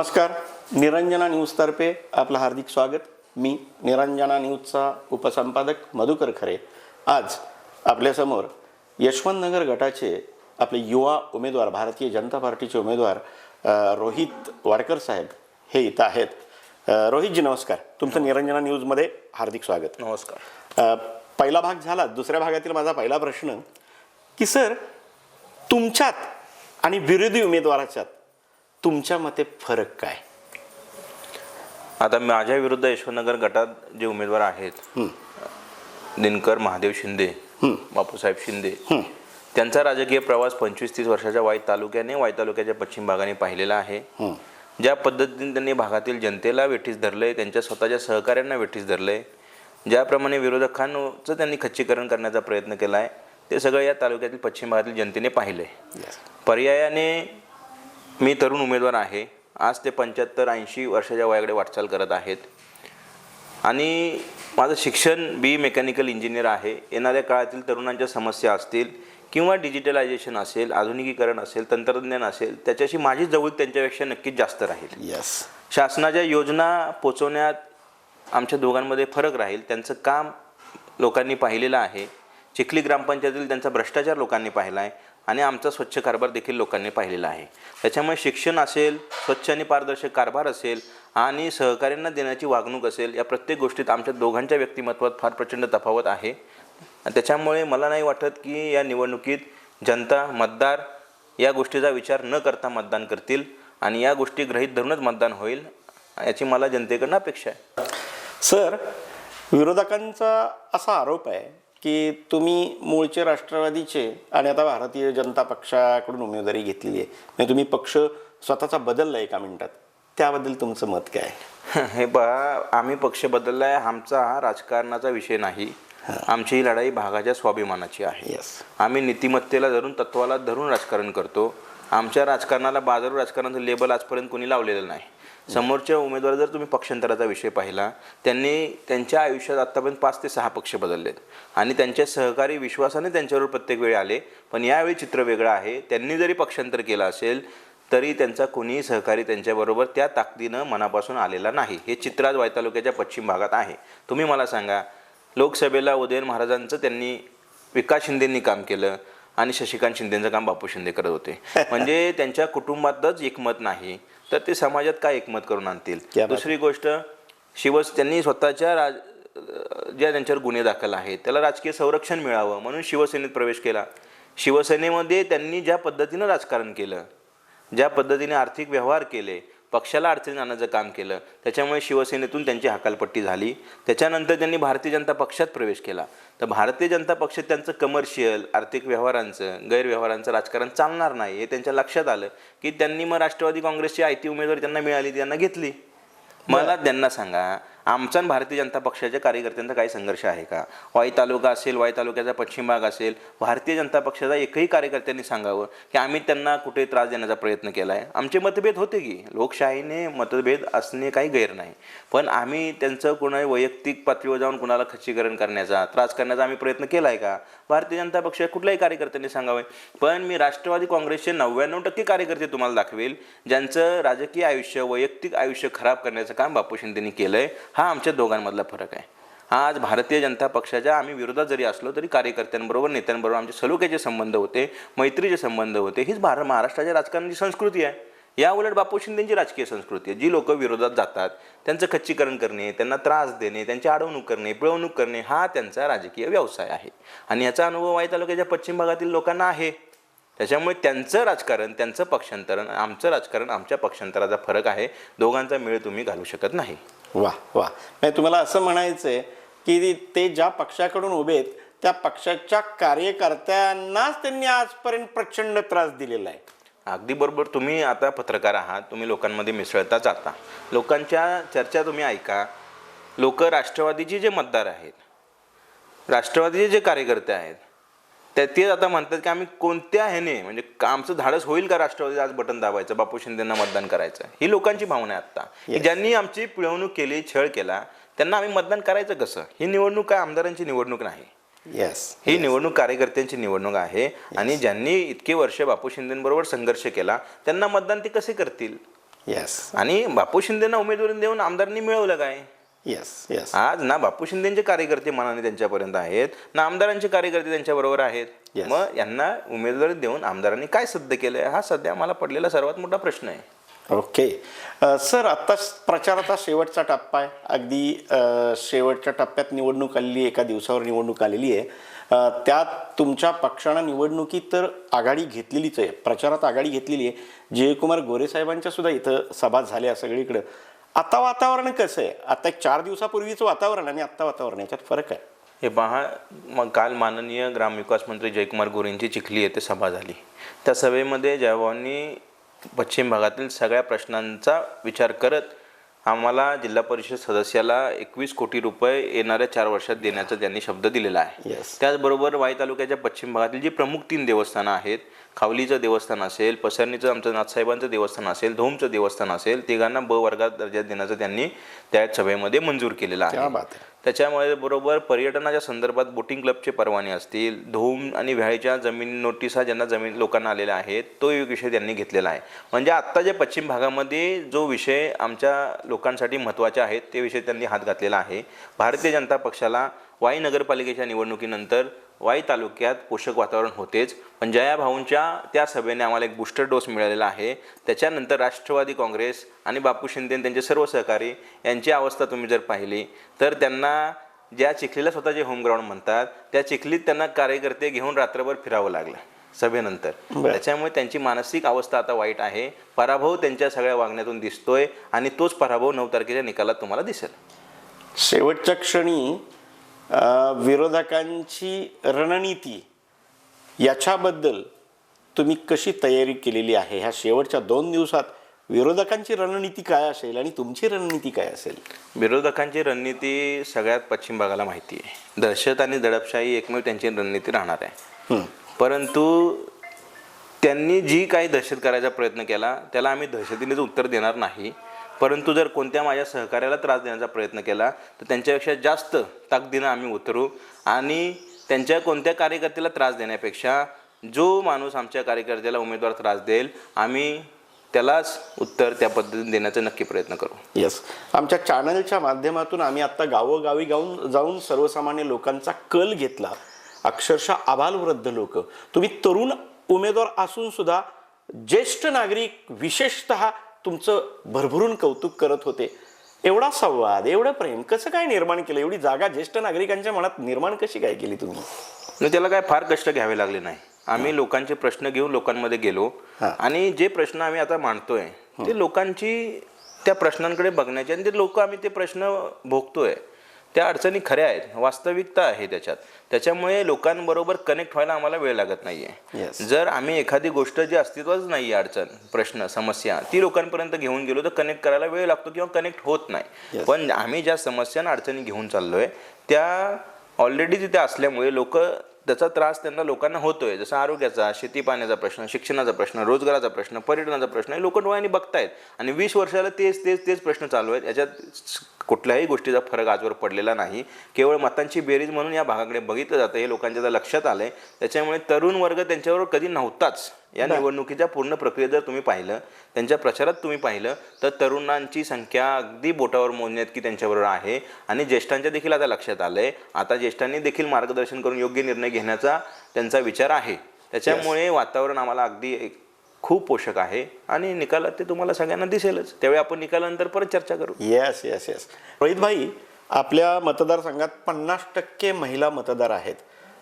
नमस्कार. निरंजना न्यूजतर्फे आपलं हार्दिक स्वागत. मी निरंजना न्यूजचा उपसंपादक मधुकर खरे. आज आपल्यासमोर यशवंतनगर गटाचे आपले युवा उमेदवार, भारतीय जनता पार्टीचे उमेदवार रोहित वाडकर साहेब हे इथं आहेत. रोहितजी नमस्कार. तुमचं निरंजना न्यूजमध्ये हार्दिक स्वागत. नमस्कार. पहिला भाग झाला. दुसऱ्या भागातील माझा पहिला प्रश्न की सर, तुमच्यात आणि विरोधी उमेदवाराच्यात तुमच्या मते फरक काय? आता माझ्या विरुद्ध यशवंतनगर गटात जे उमेदवार आहेत, दिनकर महादेव शिंदे, बापूसाहेब शिंदे, त्यांचा राजकीय प्रवास 25-30 वर्षाच्या वाई तालुक्याच्या पश्चिम भागाने पाहिलेला आहे. ज्या पद्धतीने त्यांनी भागातील जनतेला वेठीस धरलंय, त्यांच्या स्वतःच्या सहकाऱ्यांना वेठीस धरलंय, ज्याप्रमाणे विरोधकांचं त्यांनी खच्चीकरण करण्याचा प्रयत्न केला आहे, ते सगळं या तालुक्यातील पश्चिम भागातील जनतेने पाहिलंय. पर्यायाने मी तरुण उमेदवार आहे. आज ते 75-80 वर्षाच्या वयाकडे वाटचाल करत आहेत आणि माझं शिक्षण BE मेकॅनिकल इंजिनियर आहे. येणाऱ्या काळातील तरुणांच्या समस्या असतील किंवा डिजिटलायझेशन असेल, आधुनिकीकरण असेल, तंत्रज्ञान असेल, त्याच्याशी माझी जवळ त्यांच्यापेक्षा नक्कीच जास्त राहील. शासनाच्या योजना पोचवण्यात आमच्या दोघांमध्ये फरक राहील. त्यांचं काम लोकांनी पाहिलेलं आहे. चिखली ग्रामपंचायतीतील त्यांचा भ्रष्टाचार लोकांनी पाहिला आहे आणि आमचा स्वच्छ कारभार देखील लोकांनी पाहिलेला आहे. त्याच्यामुळे शिक्षण असेल, स्वच्छ आणि पारदर्शक कारभार असेल आणि सहकार्यांना देण्याची वागणूक असेल, या प्रत्येक गोष्टीत आमच्या दोघांच्या व्यक्तिमत्वात फार प्रचंड तफावत आहे. त्याच्यामुळे मला नाही वाटत की या निवडणुकीत जनता, मतदार या गोष्टीचा विचार न करता मतदान करतील आणि या गोष्टी गृहीत धरूनच मतदान होईल, याची मला जनतेकडून अपेक्षा आहे. सर, विरोधकांचा असा आरोप आहे की तुम्ही मूळचे राष्ट्रवादीचे आणि आता भारतीय जनता पक्षाकडून उमेदवारी घेतलेली आहे, म्हणजे तुम्ही पक्ष स्वतःचा बदलला एका मिनिटात. त्याबद्दल तुमचं मत काय? हे पहा, आम्ही पक्ष बदलला आहे. आमचा हा राजकारणाचा विषय नाही. आमची ही लढाई भागाच्या स्वाभिमानाची आहे. आम्ही नीतिमत्तेला धरून, तत्वाला धरून राजकारण करतो. आमच्या राजकारणाला बाजारू राजकारणाचं लेबल आजपर्यंत कोणी लावलेलं नाही. समोरच्या उमेदवार जर तुम्ही पक्षांतराचा विषय पाहिला, त्यांनी त्यांच्या आयुष्यात आत्तापर्यंत 5 ते 6 पक्ष बदललेत आणि त्यांचे सहकारी विश्वासाने त्यांच्यावर प्रत्येक वेळी आले. पण यावेळी चित्र वेगळं आहे. त्यांनी जरी पक्षांतर केलं असेल तरी त्यांचा कोणीही सहकारी त्यांच्याबरोबर त्या ताकदीनं मनापासून आलेला नाही. हे चित्र आज वाई तालुक्याच्या पश्चिम भागात आहे. तुम्ही मला सांगा, लोकसभेला उदयन महाराजांचं त्यांनी, विकास शिंदेंनी काम केलं आणि शशिकांत शिंदेंचं काम बापू शिंदे करत होते. म्हणजे त्यांच्या कुटुंबातच एकमत नाही तर ते समाजात काय एकमत करून आणतील? दुसरी गोष्ट, त्यांनी स्वतःच्या ज्या त्यांच्यावर गुन्हे दाखल आहेत त्याला राजकीय संरक्षण मिळावं म्हणून शिवसेनेत प्रवेश केला. शिवसेनेमध्ये त्यांनी ज्या पद्धतीनं राजकारण केलं, ज्या पद्धतीने आर्थिक व्यवहार केले, पक्षाला अडचणी आणण्याचं काम केलं, त्याच्यामुळे शिवसेनेतून त्यांची हकालपट्टी झाली. त्याच्यानंतर त्यांनी भारतीय जनता पक्षात प्रवेश केला. तर भारतीय जनता पक्षात त्यांचं कमर्शियल, आर्थिक व्यवहारांचं, गैरव्यवहारांचं राजकारण चालणार नाही हे त्यांच्या लक्षात आलं की त्यांनी मग राष्ट्रवादी काँग्रेसची आयती उमेदवारी त्यांना मिळाली, त्यांना घेतली. मला त्यांना सांगा, आमचा आणि भारतीय जनता पक्षाच्या कार्यकर्त्यांचा काही संघर्ष आहे का? वाई तालुका असेल, वाई तालुक्याचा पश्चिम भाग असेल, भारतीय जनता पक्षाचा एकही कार्यकर्त्यांनी सांगावं की आम्ही त्यांना कुठे त्रास देण्याचा प्रयत्न केला आहे? आमचे मतभेद होते की, लोकशाहीने मतभेद असणे काही गैर नाही, पण आम्ही त्यांचं कोणा वैयक्तिक पातळीवर जाऊन कुणाला खच्चीकरण करण्याचा, त्रास करण्याचा आम्ही प्रयत्न केला आहे का? भारतीय जनता पक्षाच्या कुठल्याही कार्यकर्त्यांनी सांगावे. पण मी राष्ट्रवादी काँग्रेसचे 99% कार्यकर्ते तुम्हाला दाखवेल ज्यांचं राजकीय आयुष्य, वैयक्तिक आयुष्य खराब करण्याचं काम बापू शिंदेंनी केलं आहे. हा आमच्या दोघांमधला फरक आहे. आज भारतीय जनता पक्षाच्या आम्ही विरोधात जरी असलो तरी कार्यकर्त्यांबरोबर, नेत्यांबरोबर आमचे सलोख्याचे संबंध होते, मैत्रीचे संबंध होते. हीच महाराष्ट्राच्या राजकारणाची संस्कृती आहे. या उलट बापू शिंदेंची राजकीय संस्कृती आहे. जी लोक विरोधात जातात त्यांचं खच्चीकरण करणे, त्यांना त्रास देणे, त्यांची अडवणूक करणे, पिळवणूक करणे हा त्यांचा राजकीय व्यवसाय आहे आणि याचा अनुभव वाई तालुक्याच्या पश्चिम भागातील लोकांना आहे. त्याच्यामुळे त्यांचं राजकारण, त्यांचं पक्षांतरण, आमचं राजकारण, आमच्या पक्षांतराचा फरक आहे. दोघांचा मेळ तुम्ही घालू शकत नाही. वा वा. म्हणजे तुम्हाला असं म्हणायचं आहे की ते ज्या पक्षाकडून उभे आहेत त्या पक्षाच्या कार्यकर्त्यांनाच त्यांनी आजपर्यंत प्रचंड त्रास दिलेला आहे. अगदी बरोबर. तुम्ही आता पत्रकार आहात, तुम्ही लोकांमध्ये मिसळता जाता, लोकांच्या चर्चा तुम्ही ऐका. लोक राष्ट्रवादीचे जे मतदार आहेत, राष्ट्रवादीचे जे कार्यकर्ते आहेत, ते आता म्हणतात की आम्ही कोणत्या ह्याने, म्हणजे आमचं धाडस होईल का राष्ट्रवादी आज बटन दाबायचं, बापू शिंदेंना मतदान करायचं? ही लोकांची भावना आहे आत्ता की ज्यांनी आमची पिळवणूक केली, छळ केला, त्यांना आम्ही मतदान करायचं कसं? ही निवडणूक काय आमदारांची निवडणूक नाही. ही निवडणूक कार्यकर्त्यांची निवडणूक आहे आणि ज्यांनी इतके वर्ष बापू शिंदेंबरोबर संघर्ष केला त्यांना मतदान ते कसे करतील? येस आणि बापू शिंदेना उमेदवारी देऊन आमदारांनी मिळवलं काय? येस येस आज ना बापू शिंदेचे कार्यकर्ते मनाने त्यांच्यापर्यंत आहेत, ना आमदारांचे कार्यकर्ते त्यांच्याबरोबर आहेत. Yes. मग यांना उमेदवारी देऊन आमदारांनी काय सिद्ध केलंय, हा सध्या मला पडलेला सर्वात मोठा प्रश्न आहे. ओके. सर, आत्ता प्रचाराचा शेवटचा टप्पा आहे. अगदी शेवटच्या टप्प्यात निवडणूक आलेली आहे, एका दिवसावर निवडणूक आलेली आहे. त्यात तुमच्या पक्षानं निवडणुकीत तर आघाडी घेतलेलीच आहे, प्रचारात आघाडी घेतलेली आहे. जयकुमार गोरे साहेबांच्या सुद्धा इथं सभा झाल्या सगळीकडं. आता वातावरण कसं आहे? आता एक 4 दिवसापूर्वीचं वातावरण आणि आत्ता वातावरण याच्यात फरक आहे. हे पहा, मग काल माननीय ग्रामविकास मंत्री जयकुमार गोरेंची चिखली येथे सभा झाली. त्या सभेमध्ये जयभावांनी पश्चिम भागातील सगळ्या प्रश्नांचा विचार करत आम्हाला जिल्हा परिषद सदस्याला 21 कोटी रुपये येणाऱ्या 4 वर्षात देण्याचा त्यांनी शब्द दिलेला आहे. Yes. त्याचबरोबर वाई तालुक्याच्या पश्चिम भागातील जी प्रमुख 3 देवस्थानं आहेत, खावलीचं देवस्थान असेल, पसरणीचं आमचं नाथसाहेबांचं देवस्थान असेल, धोमचं देवस्थान असेल, तिघांना ब वर्गात दर्जा देण्याचं त्यांनी त्या सभेमध्ये मंजूर केलेलं क्या आहे. बात आहे. त्याच्यामुळे बरोबर पर्यटनाच्या संदर्भात बोटिंग क्लबचे परवाने असतील, धूम आणि व्याळीच्या जमीन नोटिसा ज्यांना जमीन लोकांना आलेल्या आहेत, तो एक विषय त्यांनी घेतलेला आहे. म्हणजे आत्ता जे पश्चिम भागामध्ये जो विषय आमच्या लोकांसाठी महत्त्वाचे आहेत ते विषय त्यांनी हात घातलेला आहे. भारतीय जनता पक्षाला वाई नगरपालिकेच्या निवडणुकीनंतर वाई तालुक्यात पोषक वातावरण होतेच, पण जया भाऊंच्या त्या सभेने आम्हाला एक बूस्टर डोस मिळालेला आहे. त्याच्यानंतर राष्ट्रवादी काँग्रेस आणि बापू शिंदे आणि त्यांचे सर्व सहकारी यांची अवस्था तुम्ही जर पाहिली तर त्यांना ज्या चिखलीला स्वतःचे होमग्राऊंड म्हणतात त्या चिखलीत त्यांना कार्यकर्ते घेऊन रात्रभर फिरावं लागलं सभेनंतर. त्याच्यामुळे त्यांची मानसिक अवस्था आता वाईट आहे. पराभव त्यांच्या सगळ्या वागण्यातून दिसतोय आणि तोच पराभव 9 तारखेच्या निकालात तुम्हाला दिसेल. शेवटच्या क्षणी विरोधकांची रणनीती याच्याबद्दल तुम्ही कशी तयारी केलेली आहे? ह्या शेवटच्या 2 दिवसात विरोधकांची रणनीती काय असेल आणि तुमची रणनीती काय असेल? विरोधकांची रणनीती सगळ्यात पश्चिम भागाला माहिती आहे. दहशत आणि दडपशाही एकमेव त्यांची रणनीती राहणार आहे. परंतु त्यांनी जी काही दहशत करायचा प्रयत्न केला त्याला आम्ही दहशतीनेच उत्तर देणार नाही. परंतु जर कोणत्या माझ्या सहकार्याला त्रास देण्याचा प्रयत्न केला तर त्यांच्यापेक्षा जास्त ताकदीनं आम्ही उतरू आणि त्यांच्या कोणत्या कार्यकर्त्याला त्रास देण्यापेक्षा जो माणूस आमच्या कार्यकर्त्याला उमेदवार त्रास देईल आम्ही त्यालाच उत्तर त्या पद्धतीने देण्याचा नक्की प्रयत्न करू. येस, आमच्या चॅनलच्या माध्यमातून आम्ही आत्ता गावोगावी जाऊन सर्वसामान्य लोकांचा कल घेतला. अक्षरशः आबालवृद्ध लोक, तुम्ही तरुण उमेदवार असून सुद्धा ज्येष्ठ नागरिक विशेषतः तुमचं भरभरून कौतुक करत होते. एवढा संवाद, एवढं प्रेम कसं काय निर्माण केलं? एवढी जागा ज्येष्ठ नागरिकांच्या मनात निर्माण कशी काय केली तुम्ही? त्याला काय फार कष्ट घ्यावे लागले नाही. आम्ही लोकांचे प्रश्न घेऊन लोकांमध्ये गेलो आणि जे प्रश्न आम्ही आता मांडतोय ते लोकांची त्या प्रश्नांकडे बघण्याचे आणि ते लोक आम्ही ते प्रश्न भोगतोय त्या अडचणी खऱ्या आहेत, वास्तविकता आहे त्याच्यात. त्याच्यामुळे लोकांबरोबर कनेक्ट व्हायला आम्हाला वेळ लागत नाहीये. जर आम्ही एखादी गोष्ट जी अस्तित्वाच नाही अडचण, प्रश्न, समस्या ती लोकांपर्यंत घेऊन गेलो तर कनेक्ट करायला वेळ लागतो किंवा कनेक्ट होत नाही. पण आम्ही ज्या समस्या अडचणी घेऊन चाललोय त्या ऑलरेडी तिथे असल्यामुळे लोक त्याचा त्रास त्यांना लोकांना होतोय. जसं आरोग्याचा, शेती पाण्याचा प्रश्न, शिक्षणाचा प्रश्न, रोजगाराचा प्रश्न, पर्यटनाचा प्रश्न हे लोक डोळ्यांनी बघतायत आणि 20 वर्षाला तेच प्रश्न चालू आहेत. याच्यात कुठल्याही गोष्टीचा फरक आजवर पडलेला नाही. केवळ मतांची बेरीज म्हणून या भागाकडे बघितलं जातं हे लोकांच्या लक्षात आलंय. त्याच्यामुळे तरुण वर्ग त्यांच्यावर कधी नव्हताच. या निवडणुकीच्या पूर्ण प्रक्रियेत जर तुम्ही पाहिलं, त्यांच्या प्रचारात तुम्ही पाहिलं तर तरुणांची संख्या अगदी बोटावर मोजण्यात की त्यांच्याबरोबर आहे आणि ज्येष्ठांच्या देखील आता लक्षात आलंय. आता ज्येष्ठांनी देखील मार्गदर्शन करून योग्य निर्णय घेण्याचा त्यांचा विचार आहे. त्याच्यामुळे वातावरण आम्हाला अगदी खूप पोषक आहे आणि निकालात ते तुम्हाला सगळ्यांना दिसेलच. त्यावेळी आपण निकालानंतर परत चर्चा करू. येस येस येस रोहित भाई, आपल्या मतदारसंघात 50% महिला मतदार आहेत.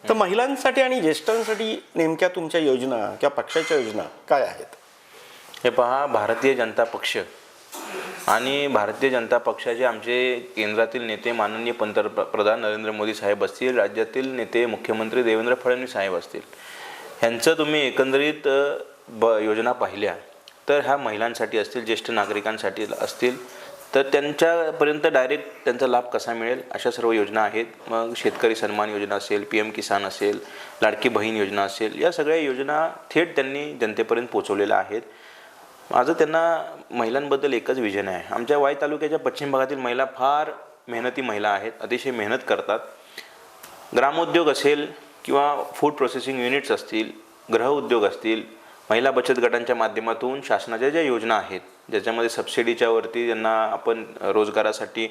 तर महिलांसाठी आणि ज्येष्ठांसाठी नेमक्या तुमच्या योजना किंवा पक्षाच्या योजना काय आहेत? हे पहा, भारतीय जनता पक्ष आणि भारतीय जनता पक्षाचे आमचे केंद्रातील नेते माननीय पंतप्रधान नरेंद्र मोदी साहेब असतील, राज्यातील नेते मुख्यमंत्री देवेंद्र फडणवीस साहेब असतील, ह्यांचं तुम्ही एकंदरीत योजना पाहिल्या तर ह्या महिलांसाठी असतील, ज्येष्ठ नागरिकांसाठी असतील तर त्यांच्यापर्यंत डायरेक्ट त्यांचा लाभ कसा मिळेल अशा सर्व योजना आहेत. मग शेतकरी सन्मान योजना असेल, PM किसान असेल, लाडकी बहीण योजना असेल, या सगळ्या योजना थेट त्यांनी जनतेपर्यंत पोहोचवलेल्या आहेत. माझं त्यांना महिलांबद्दल एकच विजन आहे. आमच्या वाई तालुक्याच्या पश्चिम भागातील महिला फार मेहनती महिला आहेत, अतिशय मेहनत करतात. ग्रामोद्योग असेल किंवा फूड प्रोसेसिंग युनिट्स असतील, गृहउद्योग असतील, महिला बचत गटांच्या माध्यमातून शासनाच्या ज्या योजना आहेत, ज्याच्यामध्ये सबसिडीच्या वरती त्यांना आपण रोजगारासाठी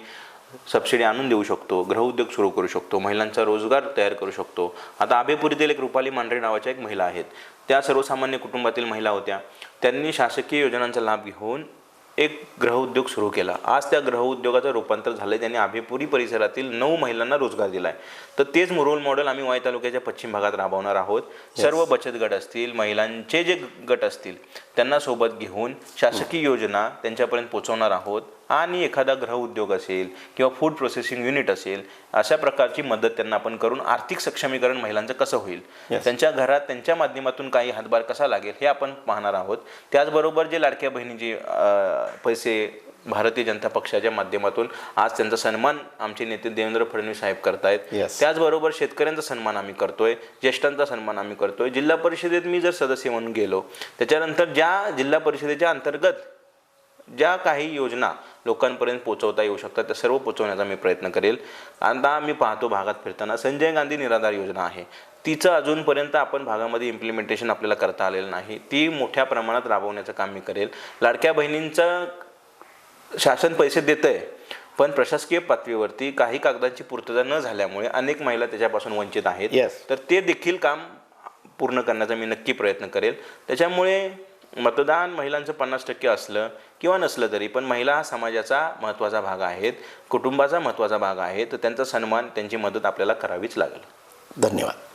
सबसिडी आणून देऊ शकतो, गृहउद्योग सुरू करू शकतो, महिलांचा रोजगार तयार करू शकतो. आता आभेपुरीतील एक रुपाली मांढरे नावाच्या एक महिला आहेत. त्या सर्वसामान्य कुटुंबातील महिला होत्या. त्यांनी शासकीय योजनांचा लाभ घेऊन एक गृहउद्योग सुरू केला. आज त्या गृहउद्योगाचं रूपांतर झालं आहे. त्यांनी आभेपुरी परिसरातील 9 महिलांना रोजगार दिला आहे. तर तेच रोल मॉडेल आम्ही वाई तालुक्याच्या पश्चिम भागात राबवणार आहोत. सर्व बचत गट असतील, महिलांचे जे गट असतील त्यांना सोबत घेऊन शासकीय योजना त्यांच्यापर्यंत पोहोचवणार आहोत आणि एखादा गृहउद्योग असेल किंवा फूड प्रोसेसिंग युनिट असेल अशा प्रकारची मदत त्यांना आपण करून आर्थिक सक्षमीकरण महिलांचं कसं होईल, त्यांच्या घरात त्यांच्या माध्यमातून काही हातभार कसा लागेल हे आपण पाहणार आहोत. त्याचबरोबर जे लाडक्या बहिणीचे पैसे भारतीय जनता पक्षाच्या माध्यमातून आज त्यांचा सन्मान आमचे नेते देवेंद्र फडणवीस साहेब करतायत. त्याचबरोबर शेतकऱ्यांचा सन्मान आम्ही करतोय, ज्येष्ठांचा सन्मान आम्ही करतोय. जिल्हा परिषदेत मी जर सदस्य म्हणून गेलो त्याच्यानंतर ज्या जिल्हा परिषदेच्या अंतर्गत ज्या काही योजना लोकांपर्यंत पोहोचवता येऊ शकतात त्या सर्व पोहोचवण्याचा मी प्रयत्न करेल. आता आम्ही पाहतो भागात फिरताना संजय गांधी निराधार योजना आहे, तिचं अजूनपर्यंत आपण भागामध्ये इम्प्लिमेंटेशन आपल्याला करता आलेलं नाही. ती मोठ्या प्रमाणात राबवण्याचं काम मी करेल. लाडक्या बहिणींचं शासन पैसे देतंय पण प्रशासकीय पातळीवरती काही कागदांची पूर्तता न झाल्यामुळे अनेक महिला त्याच्यापासून वंचित आहेत. तर ते देखील काम पूर्ण करण्याचा मी नक्की प्रयत्न करेल. त्याच्यामुळे मतदान महिलांचं 50% असलं किंवा नसलं तरी पण महिला हा समाजाचा महत्त्वाचा भाग आहेत, कुटुंबाचा महत्त्वाचा भाग आहे. तर त्यांचा सन्मान, त्यांची मदत आपल्याला करावीच लागेल. धन्यवाद.